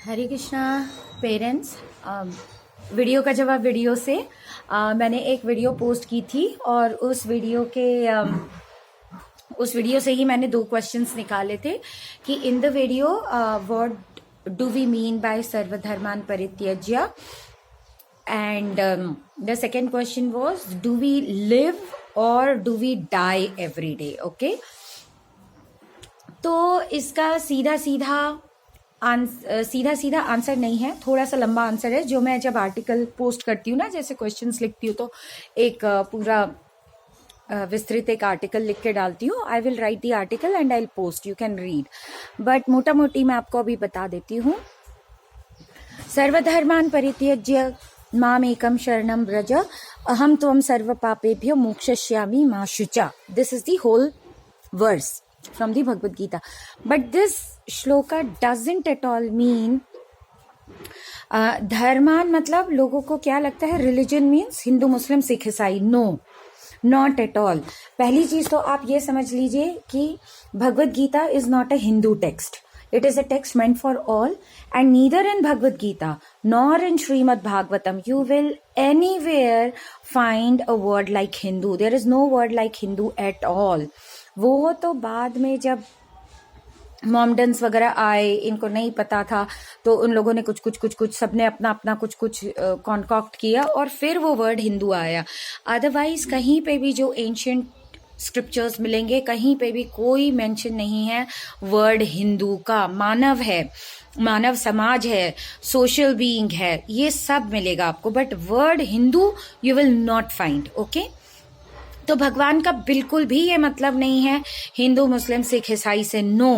हरे Krishna parents. Video का जवाब video से मैंने एक वीडियो पोस्ट की थी और उस वीडियो से ही मैंने 2 क्वेश्चंस निकाले थे कि in the video what do we mean by सर्वधर्मान परित्यज्य, and the second question was do we live और do we die every day. Okay, तो इसका सीधा सीधा आंसर नहीं है, थोड़ा सा लंबा आंसर है जो मैं जब आर्टिकल पोस्ट करती हूँ ना, जैसे क्वेश्चंस लिखती हूँ तो एक पूरा विस्तृत एक आर्टिकल लिख के डालती हूँ। I will write the article and I will post, you can read, but मोटा मोटी मैं आपको अभी बता देती हूँ। सर्वधर्मान परित्यज्य माम एकम शरणम व्रज अहम त्वं सर्व पापेभ्यो मोक्षयिष्यामि मा शुचा। This is the whole verse from the Bhagavad Gita. But this shloka doesn't at all mean धर्मान मतलब लोगों को क्या लगता है religion means Hindu Muslim Sikh ईसाई। No, not at all. पहली चीज तो आप ये समझ लीजिए कि Bhagavad Gita is not a Hindu text. It is a text meant for all, and neither in Bhagavad Gita nor in Srimad Bhagavatam you will anywhere find a word like Hindu. There is no word like Hindu at all. वो तो बाद में जब Mohammedans वगैरह आए, इनको नहीं पता था तो उन लोगों ने कुछ सबने अपना अपना कुछ कॉन्कॉक्ट किया और फिर वो वर्ड हिंदू आया। अदरवाइज कहीं पे भी जो एंशियंट स्क्रिप्चर्स मिलेंगे कहीं पे भी कोई मेंशन नहीं है वर्ड हिंदू का। मानव है, मानव समाज है, सोशल बीइंग है, ये सब मिलेगा आपको, but word Hindu you will not find. Okay, तो भगवान का बिल्कुल भी ये मतलब नहीं है हिंदू मुस्लिम सिख ईसाई से। No,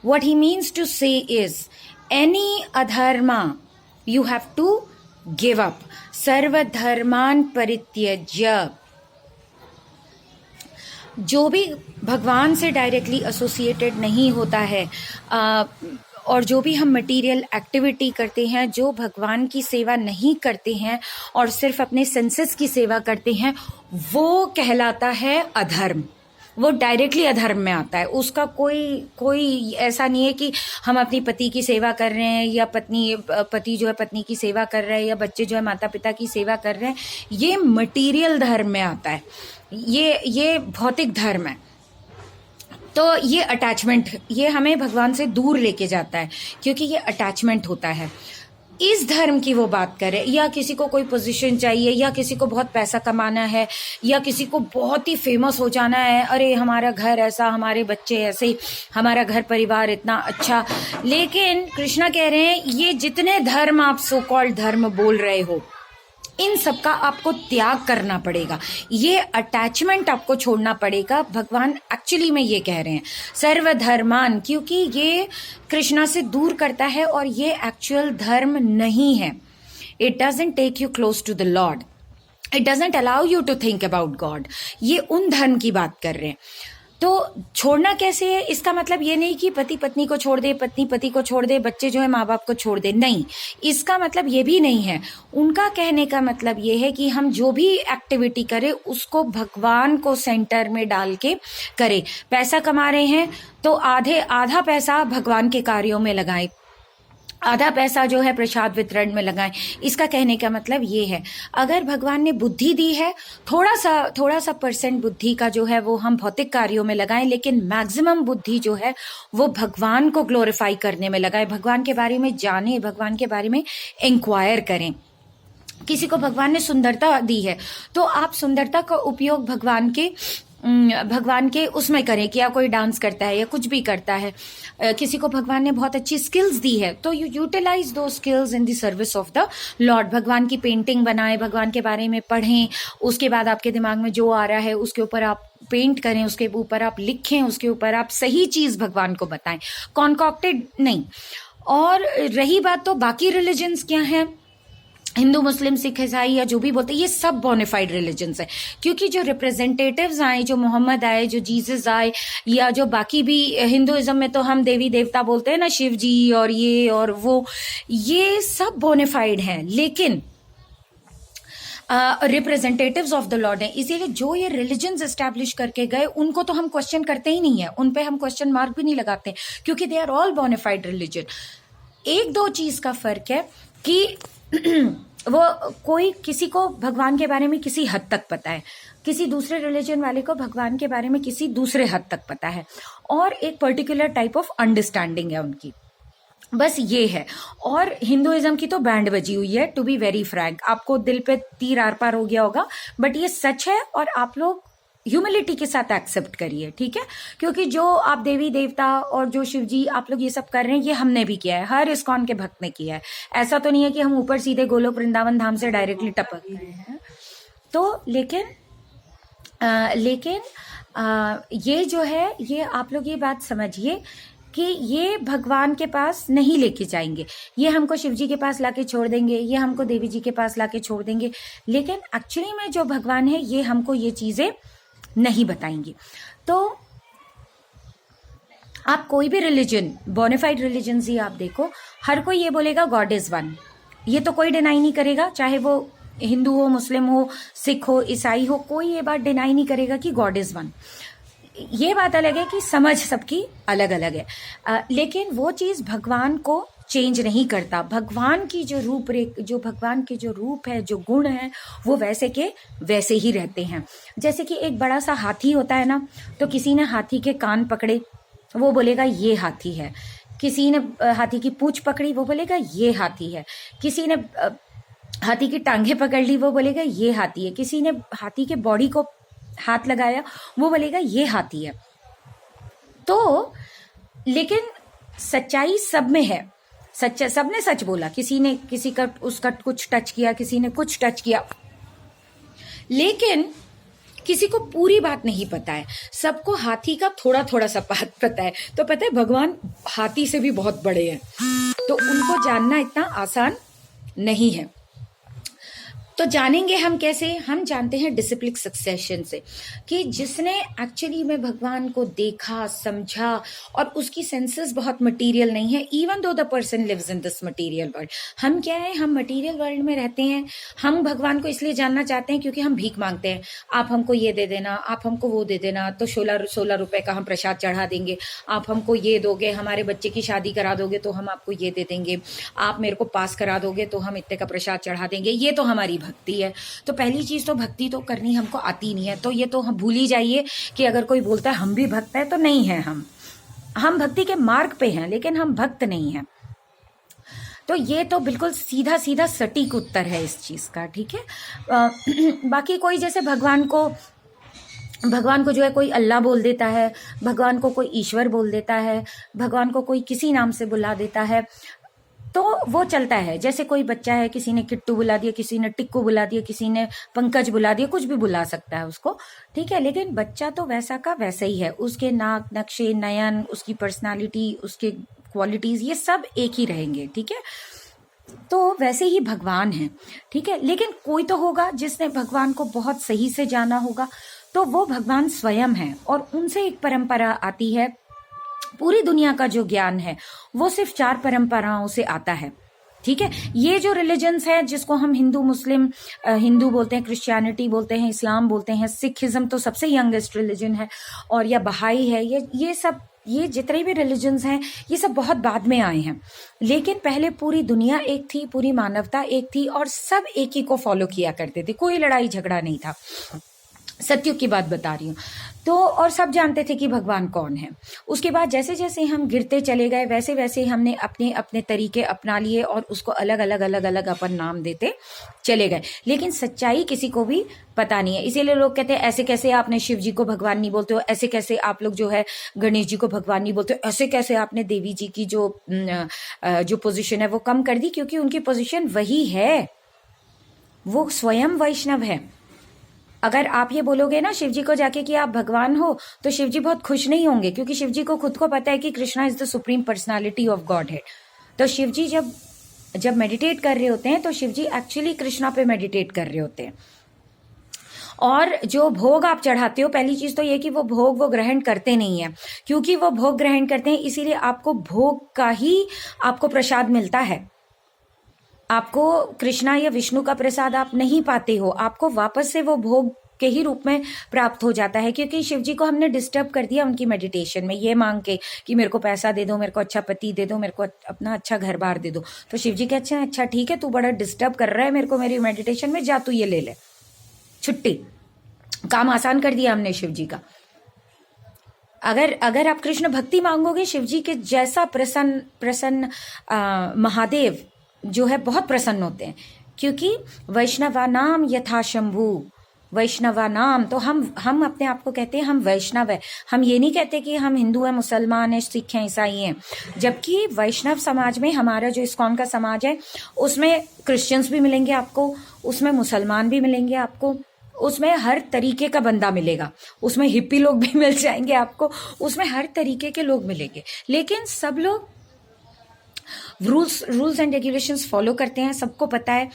what he means to say is any adharma you have to give up. सर्वधर्मान परित्यज्य, जो भी भगवान से डायरेक्टली एसोसिएटेड नहीं होता है और जो भी हम मटेरियल एक्टिविटी करते हैं, जो भगवान की सेवा नहीं करते हैं और सिर्फ अपने सेंसेस की सेवा करते हैं, वो कहलाता है अधर्म। वो डायरेक्टली अधर्म में आता है। उसका कोई ऐसा नहीं है कि हम अपनी पति की सेवा कर रहे हैं या पति जो है पत्नी की सेवा कर रहे हैं या बच्चे जो है माता पिता की सेवा कर रहे हैं। ये मटीरियल धर्म में आता है, ये भौतिक धर्म है। तो ये अटैचमेंट, ये हमें भगवान से दूर लेके जाता है क्योंकि ये अटैचमेंट होता है। इस धर्म की वो बात करे, या किसी को कोई पोजीशन चाहिए, या किसी को बहुत पैसा कमाना है, या किसी को बहुत ही फेमस हो जाना है, अरे हमारा घर ऐसा, हमारे बच्चे ऐसे, हमारा घर परिवार इतना अच्छा। लेकिन कृष्णा कह रहे हैं ये जितने धर्म आप सो कॉल्ड धर्म बोल रहे हो, इन सब का आपको त्याग करना पड़ेगा, ये अटैचमेंट आपको छोड़ना पड़ेगा। भगवान एक्चुअली में ये कह रहे हैं सर्वधर्मान, क्योंकि ये कृष्णा से दूर करता है और ये एक्चुअल धर्म नहीं है। It doesn't take you close to the lord, it doesn't allow you to think about God. ये उन धर्म की बात कर रहे हैं। तो छोड़ना कैसे है? इसका मतलब ये नहीं कि पति पत्नी को छोड़ दे, पत्नी पति को छोड़ दे, बच्चे जो है माँ बाप को छोड़ दे, नहीं, इसका मतलब ये भी नहीं है। उनका कहने का मतलब ये है कि हम जो भी एक्टिविटी करें उसको भगवान को सेंटर में डाल के करें। पैसा कमा रहे हैं तो आधा पैसा भगवान के कार्यों में लगाएं, आधा पैसा जो है प्रसाद वितरण में लगाएं। इसका कहने का मतलब ये है, अगर भगवान ने बुद्धि दी है, थोड़ा सा परसेंट बुद्धि का जो है वो हम भौतिक कार्यों में लगाएं, लेकिन मैक्सिमम बुद्धि जो है वो भगवान को ग्लोरीफाई करने में लगाएं, भगवान के बारे में जाने, भगवान के बारे में इंक्वायर करें। किसी को भगवान ने सुंदरता दी है तो आप सुंदरता का उपयोग भगवान के उसमें करें कि या कोई डांस करता है या कुछ भी करता है। किसी को भगवान ने बहुत अच्छी स्किल्स दी है तो यू यूटिलाइज दो skills in the service of the Lord. भगवान की पेंटिंग बनाएं, भगवान के बारे में पढ़ें, उसके बाद आपके दिमाग में जो आ रहा है उसके ऊपर आप पेंट करें, उसके ऊपर आप लिखें, उसके ऊपर आप सही चीज भगवान को बताएं, कॉन्कॉक्टेड नहीं। और रही बात तो बाकी रिलीजन्स क्या हैं, हिंदू मुस्लिम सिख ईसाई या जो भी बोलते हैं, ये सब बोनाफाइड रिलीजन्स है, क्योंकि जो रिप्रेजेंटेटिव्स आए, जो मोहम्मद आए, जो जीसस आए, या जो बाकी भी हिंदुइज्म में तो हम देवी देवता बोलते हैं ना, शिव जी और ये और वो, ये सब बोनाफाइड हैं, लेकिन रिप्रेजेंटेटिव्स ऑफ द लॉर्ड है। इसीलिए जो ये रिलीजन्स एस्टैब्लिश करके गए उनको तो हम क्वेश्चन करते ही नहीं है, उन पे हम क्वेश्चन मार्क भी नहीं लगाते, क्योंकि they are all bona fide religion. एक दो चीज का फर्क है कि वो कोई किसी को भगवान के बारे में किसी हद तक पता है, किसी दूसरे रिलीजन वाले को भगवान के बारे में किसी दूसरे हद तक पता है, और एक पर्टिकुलर टाइप ऑफ अंडरस्टैंडिंग है उनकी, बस ये है। और हिंदुइज्म की तो बैंड बजी हुई है, टू बी वेरी फ्रैंक। आपको दिल पे तीर आर पार हो गया होगा, बट ये सच है, और आप लोग ह्यूमिलिटी के साथ एक्सेप्ट करिए, ठीक है? क्योंकि जो आप देवी देवता और जो शिव जी आप लोग ये सब कर रहे हैं, ये हमने भी किया है, हर इस्कॉन के भक्त ने किया है। ऐसा तो नहीं है कि हम ऊपर सीधे गोलोक वृंदावन धाम से डायरेक्टली टपक गए हैं। तो लेकिन ये जो है, ये आप लोग ये बात समझिए कि ये भगवान के पास नहीं लेके जाएंगे, ये हमको शिव जी के पास लाके छोड़ देंगे, ये हमको देवी जी के पास लाके छोड़ देंगे, लेकिन एक्चुअली में जो भगवान है ये हमको ये चीजें नहीं बताएंगे। तो आप कोई भी रिलीजन, बोनाफाइड रिलीजन ही आप देखो, हर कोई ये बोलेगा गॉड इज वन, ये तो कोई डिनाई नहीं करेगा, चाहे वो हिंदू हो, मुस्लिम हो, सिख हो, ईसाई हो, कोई ये बात डिनाई नहीं करेगा कि गॉड इज वन। ये बात अलग है कि समझ सबकी अलग अलग है, लेकिन वो चीज भगवान को चेंज नहीं करता। भगवान की जो जो भगवान के जो रूप है, जो गुण है, वो वैसे के वैसे ही रहते हैं। जैसे कि एक बड़ा सा हाथी होता है ना, तो किसी ने हाथी के कान पकड़े, वो बोलेगा ये हाथी है। किसी ने हाथी की पूंछ पकड़ी, वो बोलेगा ये हाथी है। किसी ने हाथी की टांगे पकड़ ली, वो बोलेगा ये हाथी है। किसी ने हाथी के बॉडी को हाथ लगाया, वो बोलेगा ये हाथी है। तो लेकिन सच्चाई सब में है, सबने सच बोला, किसी ने किसी का उसका कुछ टच किया, किसी ने कुछ टच किया, लेकिन किसी को पूरी बात नहीं पता है। सबको हाथी का थोड़ा थोड़ा सा बात पता है। तो पता है भगवान हाथी से भी बहुत बड़े हैं, तो उनको जानना इतना आसान नहीं है। तो जानेंगे हम कैसे? हम जानते हैं डिसिप्लिक सक्सेशन से, कि जिसने एक्चुअली में भगवान को देखा, समझा, और उसकी सेंसेस बहुत मटेरियल नहीं है, even though the person lives in this material world. हम क्या है, हम मटेरियल वर्ल्ड में रहते हैं। हम भगवान को इसलिए जानना चाहते हैं क्योंकि हम भीख मांगते हैं, आप हमको ये दे देना, आप हमको वो दे देना, तो 16 रुपए का हम प्रसाद चढ़ा देंगे, आप हमको ये दोगे, हमारे बच्चे की शादी करा दोगे तो हम आपको ये दे देंगे, आप मेरे को पास करा दोगे तो हम इतने का प्रसाद चढ़ा देंगे। ये तो हमारी भक्ति है। तो पहली चीज तो भक्ति तो करनी हमको आती नहीं है, तो ये तो हम भूल ही जाइए कि अगर कोई बोलता है हम भी भक्त है, तो नहीं है। हम भक्ति के मार्ग पे हैं, लेकिन हम भक्त नहीं हैं। तो ये तो बिल्कुल सीधा सीधा सटीक उत्तर है इस चीज का, ठीक है? बाकी कोई जैसे भगवान को जो है कोई अल्लाह बोल देता है, भगवान को कोई ईश्वर बोल देता है, भगवान को कोई किसी नाम से बुला देता है, तो वो चलता है। जैसे कोई बच्चा है, किसी ने किट्टू बुला दिया, किसी ने टिक्कू बुला दिया, किसी ने पंकज बुला दिया, कुछ भी बुला सकता है उसको, ठीक है? लेकिन बच्चा तो वैसा का वैसा ही है, उसके नाक, नक्शे, नयन, उसकी पर्सनालिटी, उसके क्वालिटीज, ये सब एक ही रहेंगे, ठीक है? तो वैसे ही भगवान है, ठीक है? लेकिन कोई तो होगा जिसने भगवान को बहुत सही से जाना होगा, तो वो भगवान स्वयं है, और उनसे एक परंपरा आती है। पूरी दुनिया का जो ज्ञान है वो सिर्फ 4 परंपराओं से आता है, ठीक है? ये जो रिलीजन्स है, जिसको हम हिंदू, मुस्लिम, हिंदू बोलते हैं, क्रिश्चियनिटी बोलते हैं, इस्लाम बोलते हैं, सिखिज्म तो सबसे यंगेस्ट रिलीजन है, और या बहाई है, ये सब, ये जितने भी रिलीजन्स हैं, ये सब बहुत बाद में आए हैं। लेकिन पहले पूरी दुनिया एक थी, पूरी मानवता एक थी, और सब एक ही को फॉलो किया करते थे, कोई लड़ाई झगड़ा नहीं था। सत्युग की बात बता रही हूँ। तो और सब जानते थे कि भगवान कौन है। उसके बाद जैसे जैसे हम गिरते चले गए, वैसे वैसे हमने अपने अपने तरीके अपना लिए, और उसको अलग अलग अपन नाम देते चले गए। लेकिन सच्चाई किसी को भी पता नहीं है। इसीलिए लोग कहते हैं ऐसे कैसे आपने शिव जी को भगवान नहीं बोलते हो, ऐसे कैसे आप लोग जो है गणेश जी को भगवान नहीं बोलते हो, ऐसे कैसे आपने देवी जी की जो पोजीशन है वो कम कर दी। क्योंकि उनकी पोजीशन वही है, वो स्वयं वैष्णव है। अगर आप ये बोलोगे ना शिव जी को जाके कि आप भगवान हो, तो शिव जी बहुत खुश नहीं होंगे, क्योंकि शिव जी को खुद को पता है कि Krishna is the supreme personality of God है। तो शिव जी जब मेडिटेट कर रहे होते हैं, तो शिव जी एक्चुअली कृष्णा पे मेडिटेट कर रहे होते हैं। और जो भोग आप चढ़ाते हो, पहली चीज तो ये कि वो भोग वो ग्रहण करते नहीं है, क्योंकि वो भोग ग्रहण करते हैं इसीलिए आपको भोग का ही आपको प्रसाद मिलता है। आपको कृष्णा या विष्णु का प्रसाद आप नहीं पाते हो, आपको वापस से वो भोग के ही रूप में प्राप्त हो जाता है, क्योंकि शिव जी को हमने डिस्टर्ब कर दिया उनकी मेडिटेशन में, ये मांग के कि मेरे को पैसा दे दो, मेरे को अच्छा पति दे दो, मेरे को अपना अच्छा घर बार दे दो। तो शिव जी कहते हैं अच्छा ठीक है, तू बड़ा डिस्टर्ब कर रहा है मेरे को मेरी मेडिटेशन में, जा तू ये ले ले, छुट्टी। काम आसान कर दिया हमने शिव जी का। अगर आप कृष्ण भक्ति मांगोगे, शिव जी के जैसा प्रसन्न महादेव जो है बहुत प्रसन्न होते हैं, क्योंकि वैष्णवा नाम यथा शंभु, वैष्णवा नाम, तो हम अपने आप को कहते हैं हम वैष्णव है। हम ये नहीं कहते कि हम हिंदू हैं, मुसलमान हैं, सिख हैं, ईसाई हैं। जबकि वैष्णव समाज में, हमारा जो इस्कॉन का समाज है, उसमें क्रिश्चियंस भी मिलेंगे आपको, उसमें मुसलमान भी मिलेंगे आपको, उसमें हर तरीके का बंदा मिलेगा, उसमें हिप्पी लोग भी मिल जाएंगे आपको, उसमें हर तरीके के लोग मिलेंगे। लेकिन सब लोग रूल्स एंड रेगुलेशंस फॉलो करते हैं। सबको पता है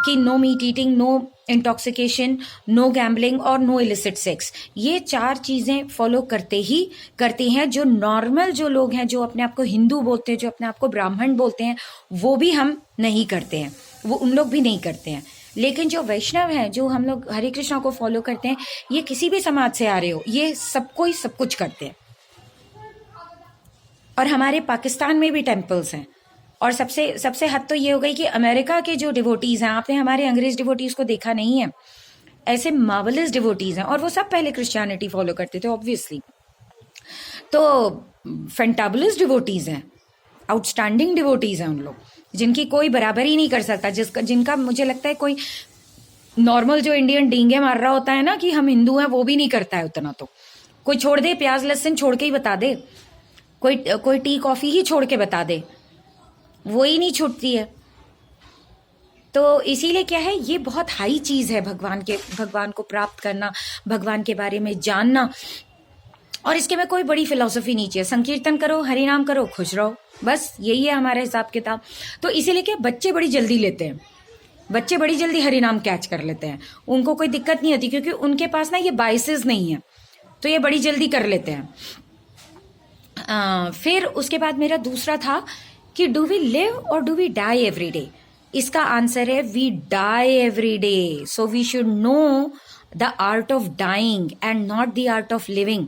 कि no meat eating, no intoxication, no gambling और नो इलिसिट सेक्स, ये 4 चीजें फॉलो करते हैं। जो नॉर्मल जो लोग हैं, जो अपने आप को हिंदू बोलते हैं, जो अपने आप को ब्राह्मण बोलते हैं, वो भी हम नहीं करते हैं, वो उन लोग भी नहीं करते हैं। लेकिन जो वैष्णव हैं, जो हम लोग हरे कृष्णा को फॉलो करते हैं, ये किसी भी समाज से आ रहे हो, ये सबको ही सब कुछ करते हैं। और हमारे पाकिस्तान में भी टेम्पल्स हैं। और सबसे हद तो ये हो गई कि अमेरिका के जो डिवोटीज हैं, आपने हमारे अंग्रेज डिवोटीज को देखा नहीं है, ऐसे मार्वलस डिवोटीज हैं, और वो सब पहले क्रिश्चियनिटी फॉलो करते थे ऑब्वियसली। तो फैंटाबुलस डिवोटीज हैं, आउटस्टैंडिंग डिवोटीज हैं उन लोग, जिनकी कोई बराबरी नहीं कर सकता, जिनका मुझे लगता है कोई नॉर्मल जो इंडियन डींगे मार रहा होता है ना कि हम हिंदू हैं, वो भी नहीं करता है उतना। तो कोई छोड़ दे, प्याज लहसुन छोड़ के ही बता दे, कोई टी कॉफी ही छोड़ के बता दे, वो ही नहीं छूटती है। तो इसीलिए क्या है, ये बहुत हाई चीज है भगवान को प्राप्त करना, भगवान के बारे में जानना। और इसके में कोई बड़ी फिलॉसफी नहीं चाहिए, संकीर्तन करो, हरि नाम करो, खुश रहो, बस यही है हमारा हिसाब किताब। तो इसीलिए क्या, बच्चे बड़ी जल्दी लेते हैं, बच्चे बड़ी जल्दी हरि नाम कैच कर लेते हैं, उनको कोई दिक्कत नहीं होती, क्योंकि उनके पास ना ये बाइसेस नहीं है, तो ये बड़ी जल्दी कर लेते हैं। फिर उसके बाद मेरा दूसरा था कि डू वी लिव और do we die every day. इसका आंसर है we die every day. So we should know the art of dying and not the art of living.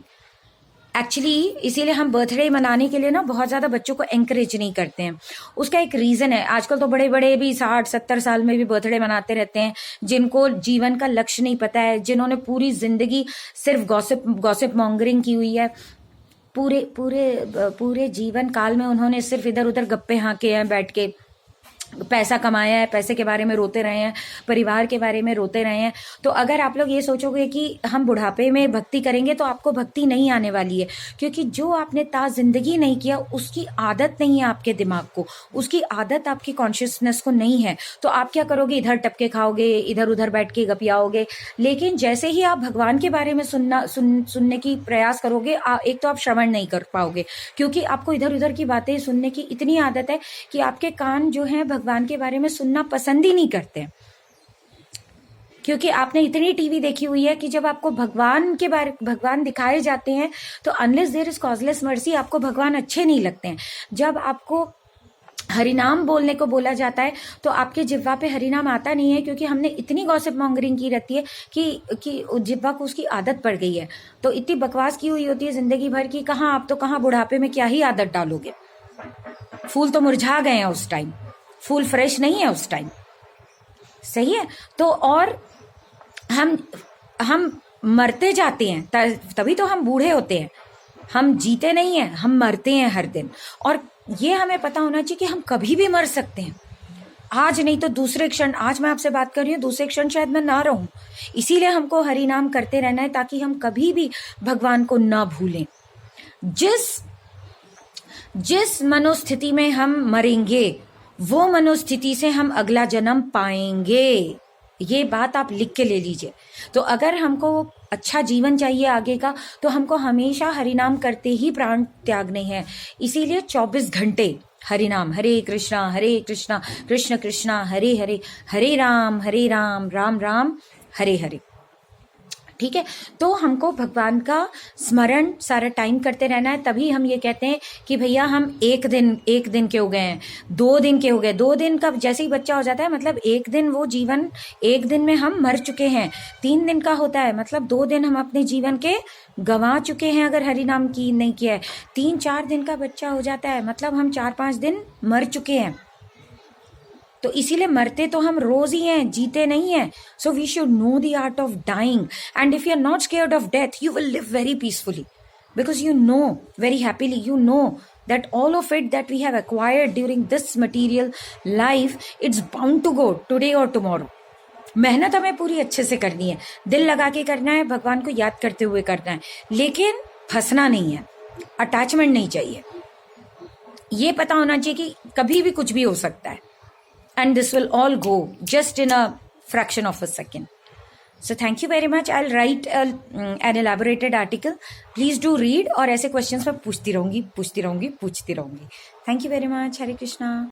Actually इसीलिए हम बर्थडे मनाने के लिए ना बहुत ज्यादा बच्चों को एंकरेज नहीं करते हैं। उसका एक रीजन है, आजकल तो बड़े बड़े भी 60-70 साल में भी बर्थडे मनाते रहते हैं, जिनको जीवन का लक्ष्य नहीं पता है, जिन्होंने पूरी जिंदगी सिर्फ गॉसिप मॉन्गरिंग की हुई है, पूरे जीवन काल में उन्होंने सिर्फ इधर उधर गप्पे हाँके हैं, बैठ के पैसा कमाया है, पैसे के बारे में रोते रहे हैं, परिवार के बारे में रोते रहे हैं। तो अगर आप लोग ये सोचोगे कि हम बुढ़ापे में भक्ति करेंगे, तो आपको भक्ति नहीं आने वाली है, क्योंकि जो आपने जिंदगी नहीं किया, उसकी आदत नहीं है आपके दिमाग को, उसकी आदत आपकी कॉन्शियसनेस को नहीं है। तो आप क्या करोगे, इधर टपके खाओगे, इधर उधर बैठ के गपियाओगे। लेकिन जैसे ही आप भगवान के बारे में सुनने की प्रयास करोगे, एक तो आप श्रवण नहीं कर पाओगे, क्योंकि आपको इधर उधर की बातें सुनने की इतनी आदत है कि आपके कान जो है भगवान के बारे में सुनना पसंद ही नहीं करते, क्योंकि आपने इतनी टीवी देखी हुई है कि जब आपको भगवान दिखाए जाते हैं, तो unless there is causeless mercy, आपको भगवान अच्छे नहीं लगते हैं। जब आपको हरिनाम बोलने को बोला जाता है, तो आपके जिह्वा पे हरिनाम आता नहीं है, क्योंकि हमने इतनी गॉसिप मॉन्गरिंग की रहती है कि जिह्वा को उसकी आदत पड़ गई है। तो इतनी बकवास की हुई होती है जिंदगी भर की, कहाँ आप तो कहाँ बुढ़ापे में क्या ही आदत डालोगे। फूल तो मुरझा गए हैं उस टाइम, फूल फ्रेश नहीं है उस टाइम, सही है। तो और हम मरते जाते हैं, तभी तो हम बूढ़े होते हैं, हम जीते नहीं हैं, हम मरते हैं हर दिन। और ये हमें पता होना चाहिए कि हम कभी भी मर सकते हैं, आज नहीं तो दूसरे क्षण। आज मैं आपसे बात कर रही हूँ, दूसरे क्षण शायद मैं ना रहूं। इसीलिए हमको हरि नाम करते रहना है, ताकि हम कभी भी भगवान को ना भूलें। जिस मनोस्थिति में हम मरेंगे, वो मनोस्थिति से हम अगला जन्म पाएंगे। ये बात आप लिख के ले लीजिए। तो अगर हमको अच्छा जीवन चाहिए आगे का, तो हमको हमेशा हरिनाम करते ही प्राण त्यागने हैं। इसीलिए 24 घंटे हरिनाम, हरे कृष्णा कृष्ण कृष्णा हरे हरे, हरे राम राम राम हरे हरे। ठीक है। तो हमको भगवान का स्मरण सारा टाइम करते रहना है, तभी हम ये कहते हैं कि भैया हम एक दिन के हो गए हैं, 2 दिन के हो गए। 2 दिन का जैसे ही बच्चा हो जाता है मतलब एक दिन वो जीवन, एक दिन में हम मर चुके हैं। 3 दिन का होता है मतलब 2 दिन हम अपने जीवन के गंवा चुके हैं अगर हरि नाम की नहीं किया है। 3-4 दिन का बच्चा हो जाता है मतलब हम 4-5 दिन मर चुके हैं। तो इसीलिए मरते तो हम रोज ही हैं, जीते नहीं हैं। So we should know the art of dying, and if you are not scared of death you will live very peacefully, because you know very happily, you know that all of it that we have acquired during this material life, it's bound to go today or tomorrow. मेहनत हमें पूरी अच्छे से करनी है, दिल लगा के करना है, भगवान को याद करते हुए करना है, लेकिन फंसना नहीं है, अटैचमेंट नहीं चाहिए। ये पता होना चाहिए कि कभी भी कुछ भी हो सकता है, and this will all go just in a fraction of a second. So thank you very much. I'll write an elaborated article. Please do read, और ऐसे questions मैं पूछती रहूंगी। Thank you very much. Hare Krishna.